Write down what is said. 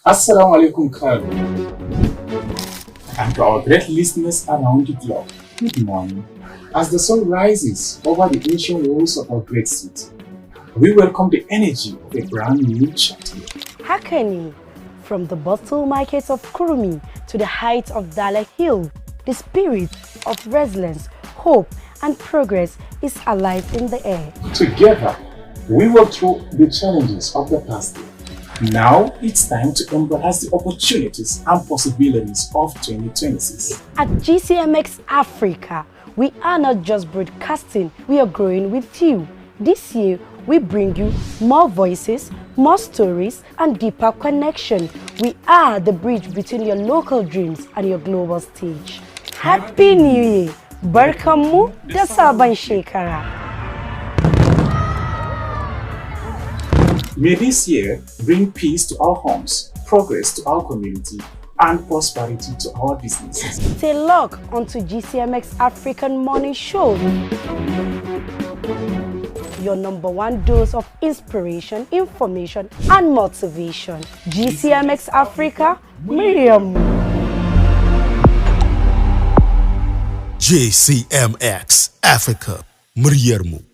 Assalamu alaikum, Khalid. And to our great listeners around the globe, good morning. As the sun rises over the ancient walls of our great city, we welcome the energy of a brand new chapter. Hakani, from the bottle markets of Kurumi to the heights of Dala Hill, the spirit of resilience, hope, and progress is alive in the air. Together, we walk through the challenges of the past year. Now it's time to embrace the opportunities and possibilities of 2026. At GCMX Africa, we are not just broadcasting, we are growing with you. This year, we bring you more voices, more stories, and deeper connection. We are the bridge between your local dreams and your global stage. Happy New Year! Barkanmu da sabon shekara! May this year bring peace to our homes, progress to our community, and prosperity to our businesses. Stay locked onto GCMX African Morning Show. Your #1 dose of inspiration, information, and motivation. GCMX Africa, Miriam. GCMX Africa, Miriam.